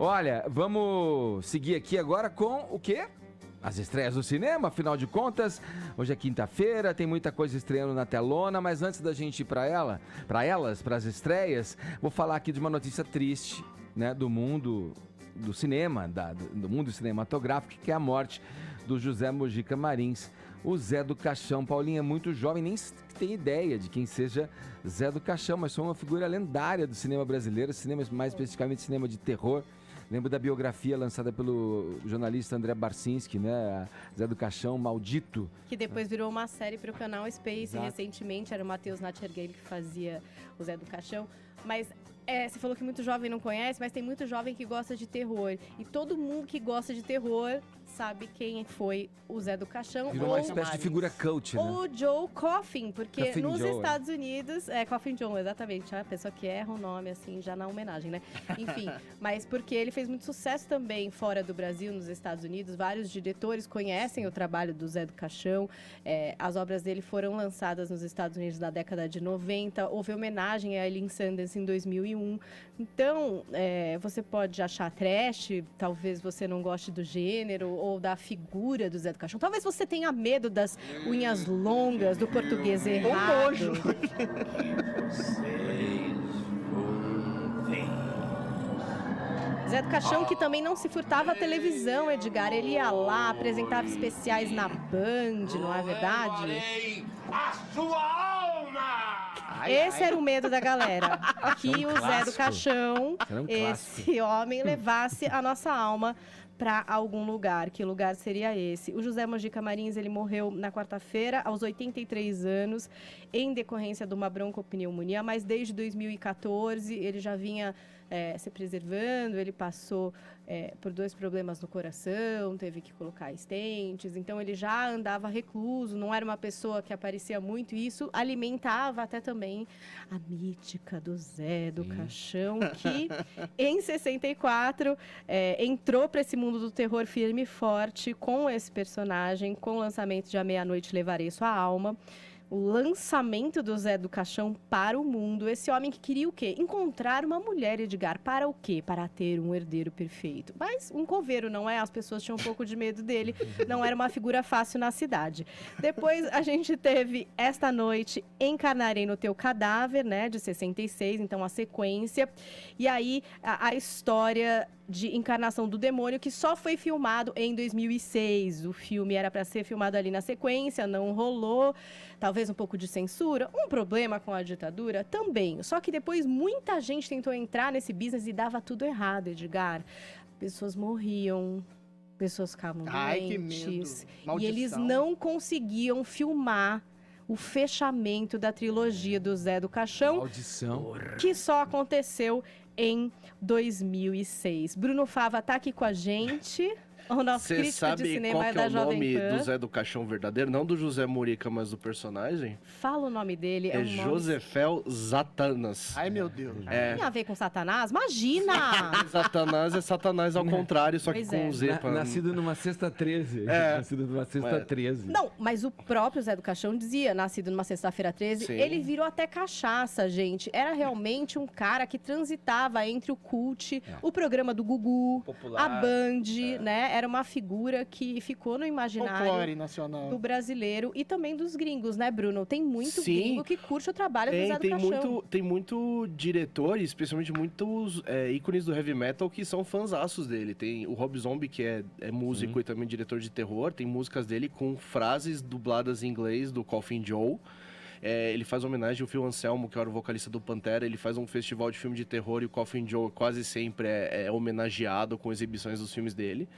Olha, vamos seguir aqui agora com o quê? As estreias do cinema, afinal de contas, hoje é quinta-feira, tem muita coisa estreando na telona, mas antes da gente ir para as estreias, vou falar aqui de uma notícia triste, né, do mundo do cinema, do mundo cinematográfico, que é a morte do José Mojica Marins, o Zé do Caixão. Paulinha é muito jovem, nem tem ideia de quem seja Zé do Caixão, mas foi uma figura lendária do cinema brasileiro, cinema, mais especificamente cinema de terror. Lembro da biografia lançada pelo jornalista André Barcinski, né? Zé do Caixão, Maldito. Que depois virou uma série para o canal Space. Exato. Recentemente, era o Matheus Natchergale que fazia o Zé do Caixão. Mas você falou que muito jovem não conhece, mas tem muito jovem que gosta de terror. E todo mundo que gosta de terror sabe quem foi o Zé do Caixão. Virou uma espécie de figura cult, né? Ou Joe Coffin, porque Coffin nos Joe, Estados Unidos... Coffin Joe, exatamente. A pessoa que erra o nome, assim, já na homenagem, né? Enfim, mas porque ele fez muito sucesso também fora do Brasil, nos Estados Unidos. Vários diretores conhecem o trabalho do Zé do Caixão. As obras dele foram lançadas nos Estados Unidos na década de 90. Houve homenagem a Eileen Sanders em 2001. Então, você pode achar trash, talvez você não goste do gênero ou da figura do Zé do Caixão. Talvez você tenha medo das unhas longas, do português errado. Zé do Caixão, que também não se furtava à televisão, Edgar. Ele ia lá, apresentava especiais na Band, não é verdade? A sua alma! Esse era o medo da galera. Que o Zé do Caixão, esse homem, levasse a nossa alma para algum lugar. Que lugar seria esse? O José Mojica Marins, ele morreu na quarta-feira, aos 83 anos, em decorrência de uma broncopneumonia, mas desde 2014 ele já vinha se preservando, ele passou por 2 problemas no coração, teve que colocar estentes, então ele já andava recluso, não era uma pessoa que aparecia muito, e isso alimentava até também a mítica do Zé do Caixão, que em 64 entrou para esse mundo do terror firme e forte com esse personagem, com o lançamento de A Meia-Noite Levarei Sua Alma. O lançamento do Zé do Caixão para o mundo. Esse homem que queria o quê? Encontrar uma mulher, Edgar. Para o quê? Para ter um herdeiro perfeito. Mas um coveiro, não é? As pessoas tinham um pouco de medo dele. Não era uma figura fácil na cidade. Depois a gente teve Esta Noite, Encarnarei no Teu Cadáver, né? De 66, então a sequência. E aí a história de Encarnação do Demônio, que só foi filmado em 2006. O filme era para ser filmado ali na sequência, não rolou. Talvez um pouco de censura. Um problema com a ditadura também. Só que depois muita gente tentou entrar nesse business e dava tudo errado, Edgar. Pessoas morriam, pessoas ficavam doentes. E eles não conseguiam filmar o fechamento da trilogia do Zé do Caixão. Maldição. Que só aconteceu em 2006. Bruno Fava tá aqui com a gente. O nosso crítico de cinema é da Jovem Pan. Você sabe qual que é o nome do Zé do Caixão verdadeiro? Não do José Mojica, mas do personagem? Fala o nome dele. É Josefel Zatanas. Ai, meu Deus. Tem a ver com Satanás? Imagina! Satanás é Satanás ao contrário, só que com Z. Nascido numa sexta 13. Nascido numa sexta 13. Não, mas o próprio Zé do Caixão dizia, nascido numa sexta-feira 13, Sim. Ele virou até cachaça, gente. Era realmente um cara que transitava entre o cult, o programa do Gugu, Popular, a Band, né? Era uma figura que ficou no imaginário folclore nacional do brasileiro e também dos gringos, né, Bruno? Tem muito Sim. gringo que curte o trabalho do Zé do Caixão. Tem muito diretores, especialmente muitos ícones do heavy metal que são fãzaços dele. Tem o Rob Zombie, que é músico e também diretor de terror. Tem músicas dele com frases dubladas em inglês do Coffin Joe. Ele faz homenagem ao Phil Anselmo, que era o vocalista do Pantera. Ele faz um festival de filme de terror e o Coffin Joe quase sempre é homenageado com exibições dos filmes dele.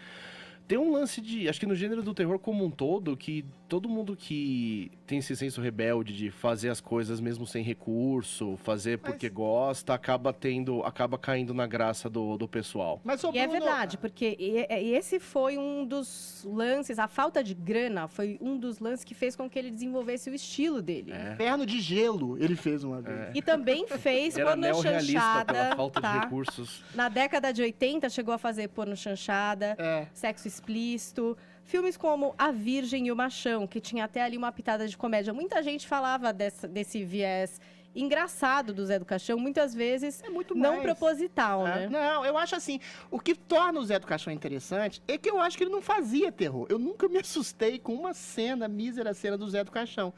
Tem um lance de, acho que no gênero do terror como um todo, que todo mundo que tem esse senso rebelde de fazer as coisas mesmo sem recurso, fazer porque gosta, acaba caindo na graça do pessoal. Mas, E é verdade, porque esse foi um dos lances, a falta de grana foi um dos lances que fez com que ele desenvolvesse o estilo dele. Perno de Gelo ele fez uma vez. E também fez Era porno neorrealista chanchada. pela falta de recursos. Na década de 80 chegou a fazer porno chanchada, sexo explícito. Filmes como A Virgem e o Machão, que tinha até ali uma pitada de comédia. Muita gente falava desse viés engraçado do Zé do Caixão, muitas vezes É muito não mais. proposital, né? Não, eu acho assim, o que torna o Zé do Caixão interessante é que eu acho que ele não fazia terror. Eu nunca me assustei com uma mísera cena do Zé do Caixão.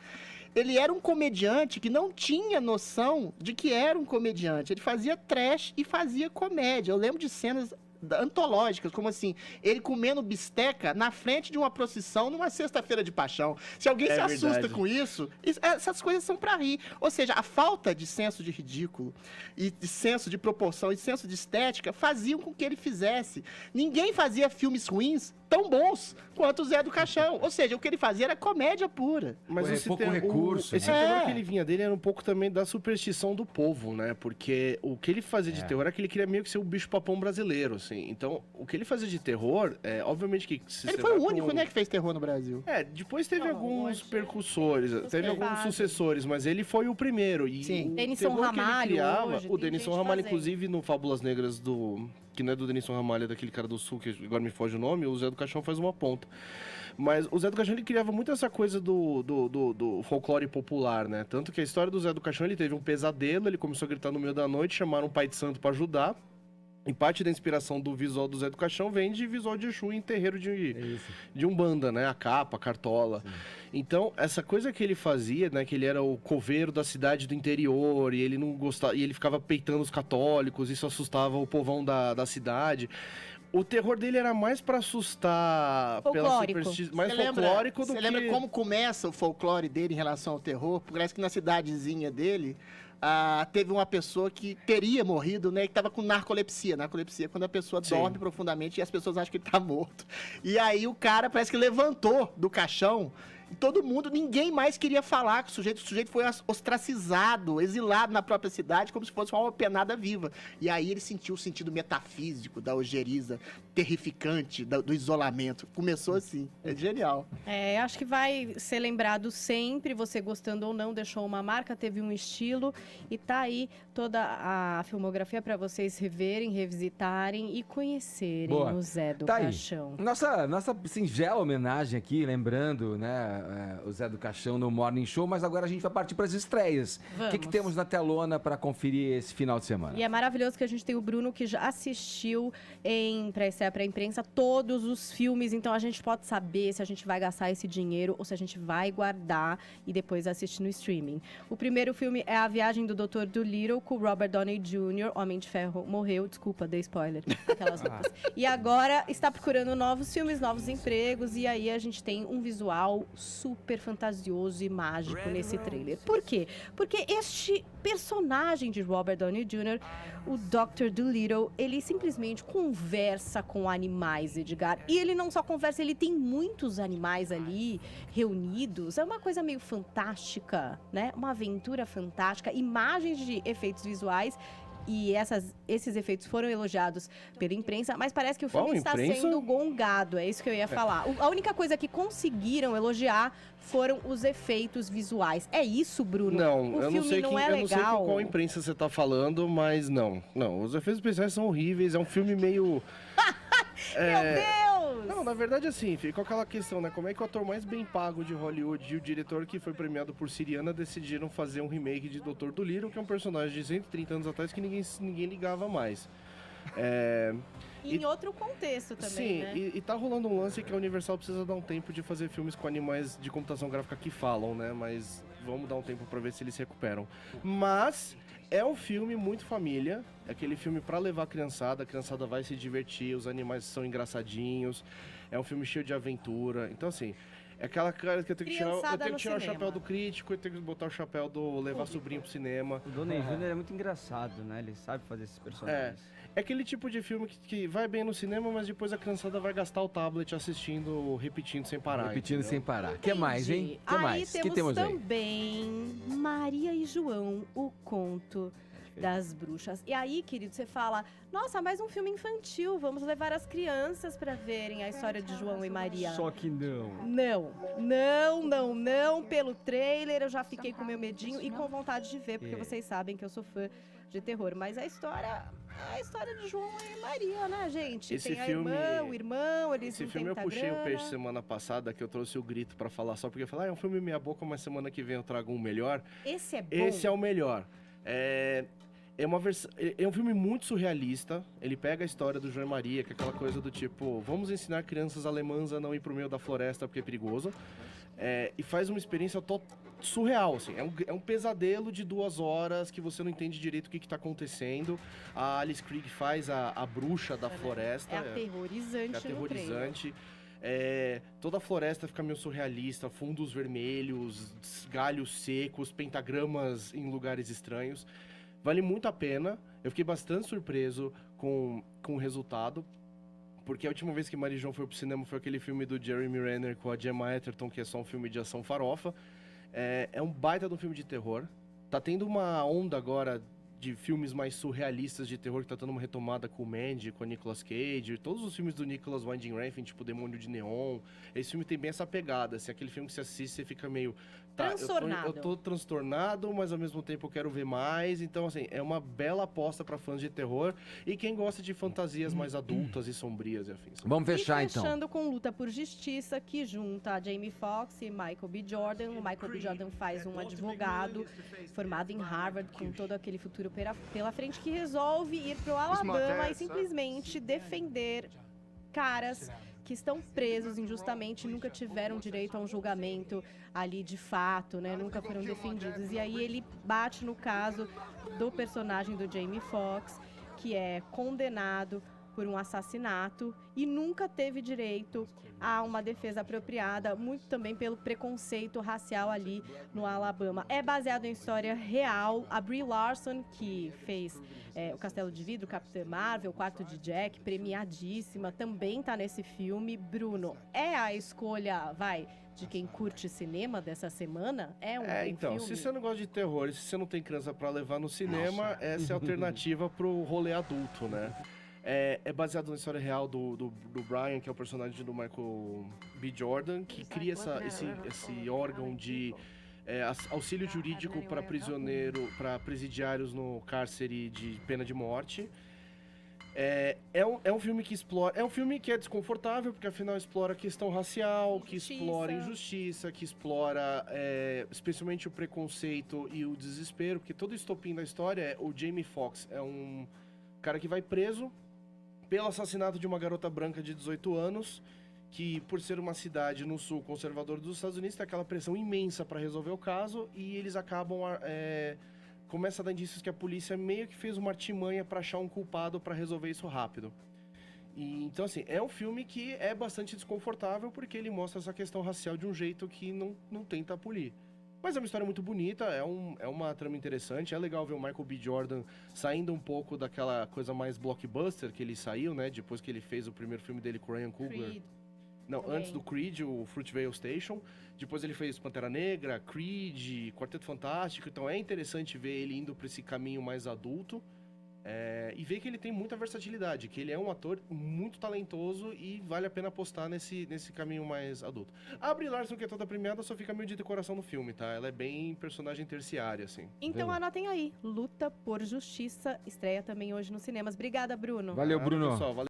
Ele era um comediante que não tinha noção de que era um comediante. Ele fazia trash e fazia comédia. Eu lembro de cenas antológicas, como assim, ele comendo bisteca na frente de uma procissão numa sexta-feira de paixão. Se alguém se assusta verdade. com isso, essas coisas são pra rir. Ou seja, a falta de senso de ridículo e de senso de proporção e senso de estética faziam com que ele fizesse. Ninguém fazia filmes ruins tão bons quanto o Zé do Caixão. Ou seja, o que ele fazia era comédia pura. Mas Pouco esse recurso, esse né? terror que ele vinha dele era um pouco também da superstição do povo, né? Porque o que ele fazia de terror é que ele queria meio que ser o bicho-papão brasileiro, assim. Então, o que ele fazia de terror, obviamente que... se Ele você foi vai o único, pro- né, que fez terror no Brasil. depois teve Não, alguns hoje- percussores, teve alguns fazem. sucessores, mas ele foi o primeiro. E Sim. o Denison terror que ele Ramalho criava, hoje, o tem Denison gente Ramalho, fazendo. inclusive, no Fábulas Negras que não é do Denison Ramalho, é daquele cara do Sul, que agora me foge o nome, o Zé do Caixão faz uma ponta. Mas o Zé do Caixão, ele criava muito essa coisa do folclore popular, né? Tanto que a história do Zé do Caixão, ele teve um pesadelo, ele começou a gritar no meio da noite, chamaram um pai de santo pra ajudar. E parte da inspiração do visual do Zé do Caixão vem de visual de Exu em terreiro de Umbanda, né? A capa, a cartola. Então, essa coisa que ele fazia, né? Que ele era o coveiro da cidade do interior e ele não gostava, e ele ficava peitando os católicos, isso assustava o povão da cidade. O terror dele era mais pra assustar pela Folclórico. superstição, mais Você folclórico do você que... lembra como começa o folclore dele em relação ao terror? Parece que na cidadezinha dele teve uma pessoa que teria morrido, né? Que estava com narcolepsia. Narcolepsia é quando a pessoa Sim. dorme profundamente e as pessoas acham que ele tá morto. E aí o cara parece que levantou do caixão. E todo mundo, ninguém mais queria falar com o sujeito foi ostracizado, exilado na própria cidade, como se fosse uma alma penada viva. E aí ele sentiu o sentido metafísico da ojeriza, terrificante, do isolamento. Começou assim, é genial. Acho que vai ser lembrado sempre, você gostando ou não, deixou uma marca, teve um estilo e tá aí toda a filmografia para vocês reverem, revisitarem e conhecerem Boa. o Zé do Tá aí. Caixão. Nossa singela homenagem aqui, lembrando, né, o Zé do Caixão no Morning Show, mas agora a gente vai partir para as estreias. O que Vamos. temos na telona para conferir esse final de semana? E é maravilhoso que a gente tem o Bruno que já assistiu para estreia para a imprensa todos os filmes, então a gente pode saber se a gente vai gastar esse dinheiro ou se a gente vai guardar e depois assistir no streaming. O primeiro filme é A Viagem do Dr. Dolittle com Robert Downey Jr., Homem de Ferro morreu, desculpa, dei spoiler, aquelas roupas. E agora está procurando novos filmes, novos empregos, e aí a gente tem um visual super fantasioso e mágico nesse trailer. Por quê? Porque este personagem de Robert Downey Jr., o Dr. Dolittle, ele simplesmente conversa com animais, Edgar. E ele não só conversa, ele tem muitos animais ali reunidos. É uma coisa meio fantástica, né? Uma aventura fantástica, imagens de efeitos visuais. E esses efeitos foram elogiados pela imprensa, mas parece que o filme Qual está imprensa? sendo gongado, é isso que eu ia falar. A única coisa que conseguiram elogiar foram os efeitos visuais. É isso, Bruno? Não, o eu filme não sei, não quem, é eu não sei legal. qual imprensa você tá falando, mas não. Não, os efeitos especiais são horríveis, é um filme meio... Meu Deus! Não, na verdade, assim, fica aquela questão, né? Como é que o ator mais bem pago de Hollywood e o diretor que foi premiado por Syriana decidiram fazer um remake de Dr. Dolittle, que é um personagem de 130 anos atrás que ninguém ligava mais. Em outro contexto também, Sim, né? e tá rolando um lance que a Universal precisa dar um tempo de fazer filmes com animais de computação gráfica que falam, né? Mas vamos dar um tempo pra ver se eles se recuperam. Mas é um filme muito família, é aquele filme pra levar a criançada vai se divertir, os animais são engraçadinhos, é um filme cheio de aventura. Então, assim, é aquela cara que eu tenho que tirar, Criançada no o cinema. chapéu do crítico, eu tenho que botar o chapéu do levar sobrinho pro cinema. O Downey Jr. é muito engraçado, né? Ele sabe fazer esses personagens. É aquele tipo de filme que vai bem no cinema, mas depois a criançada vai gastar o tablet assistindo, repetindo sem parar. Repetindo entendeu? sem parar. O que mais, hein? Entendi. O que Aí mais? temos Que temos aí? também Maria e João, o conto das bruxas. E aí, querido, você fala, nossa, mais um filme infantil, vamos levar as crianças para verem a história de João e Maria. Só que não. Não. Pelo trailer eu já fiquei com meu medinho e com vontade de ver, porque vocês sabem que eu sou fã de terror. Mas a história a história de João e Maria, né, gente? Esse tem a filme- irmã, o irmão, eles Esse não filme têm eu muita puxei o grana. peixe semana passada, que eu trouxe o grito pra falar só porque eu falei, é um filme meia boca, mas semana que vem eu trago um melhor. Esse é bom. Esse é o melhor. É um filme muito surrealista. Ele pega a história do João e Maria, que é aquela coisa do tipo, vamos ensinar crianças alemãs a não ir pro meio da floresta porque é perigoso. E faz uma experiência surreal, assim. É um pesadelo de 2 horas que você não entende direito o que tá acontecendo. A Alice Krige faz a bruxa da floresta. É aterrorizante, É aterrorizante. Toda a floresta fica meio surrealista, fundos vermelhos, galhos secos, pentagramas em lugares estranhos. Vale muito a pena. Eu fiquei bastante surpreso com o resultado. Porque a última vez que Mari João foi pro cinema foi aquele filme do Jeremy Renner com a Gemma Arterton, que é só um filme de ação farofa. É um baita de um filme de terror. Tá tendo uma onda agora de filmes mais surrealistas de terror, que tá dando uma retomada com o Mandy, com a Nicolas Cage, todos os filmes do Nicolas Winding Refn, tipo Demônio de Neon. Esse filme tem bem essa pegada, assim, aquele filme que você assiste, você fica meio... Tá, Transtornado. eu tô transtornado, mas ao mesmo tempo eu quero ver mais. Então, assim, é uma bela aposta pra fãs de terror e quem gosta de fantasias mais adultas e sombrias e afins. Vamos fechar, e fechando então. com Luta por Justiça, que junta a Jamie Foxx e Michael B. Jordan. O Michael B. Jordan faz um advogado formado em Harvard, com todo aquele futuro pela frente, que resolve ir pro Alabama e simplesmente defender caras que estão presos injustamente, nunca tiveram direito a um julgamento ali de fato, né? Nunca foram defendidos. E aí ele bate no caso do personagem do Jamie Foxx, que é condenado por um assassinato e nunca teve direito a uma defesa apropriada, muito também pelo preconceito racial ali no Alabama. É baseado em história real. A Brie Larson, que fez O Castelo de Vidro, Capitã Marvel, O Quarto de Jack, premiadíssima, também tá nesse filme. Bruno, é a escolha, de quem curte cinema dessa semana? É um bom então, filme? se você não gosta de terror e se você não tem criança pra levar no cinema, essa é a alternativa pro rolê adulto, né? É baseado na história real do Brian, que é o personagem do Michael B. Jordan, que cria esse órgão de auxílio jurídico para presidiários no cárcere de pena de morte. É um filme que explora... É um filme que é desconfortável, porque afinal explora a questão racial, que explora injustiça, que explora especialmente o preconceito e o desespero, porque todo o estopim da história é o Jamie Foxx é um cara que vai preso pelo assassinato de uma garota branca de 18 anos, que por ser uma cidade no sul conservador dos Estados Unidos, tem aquela pressão imensa para resolver o caso, e eles acabam... começa a dar indícios que a polícia meio que fez uma artimanha para achar um culpado para resolver isso rápido. Então, assim, é um filme que é bastante desconfortável, porque ele mostra essa questão racial de um jeito que não tenta polir. Mas é uma história muito bonita, é uma trama interessante, é legal ver o Michael B. Jordan saindo um pouco daquela coisa mais blockbuster que ele saiu, né? Depois que ele fez o primeiro filme dele com o Ryan Coogler. Creed. Não, Também. antes do Creed, o Fruitvale Station. Depois ele fez Pantera Negra, Creed, Quarteto Fantástico. Então é interessante ver ele indo para esse caminho mais adulto. E ver que ele tem muita versatilidade, que ele é um ator muito talentoso e vale a pena apostar nesse caminho mais adulto. A Brie Larson, que é toda premiada, só fica meio de decoração no filme, tá? Ela é bem personagem terciária, assim. Então anotem aí, Luta por Justiça, estreia também hoje nos cinemas. Obrigada, Bruno. Valeu, Bruno. Pessoal, valeu.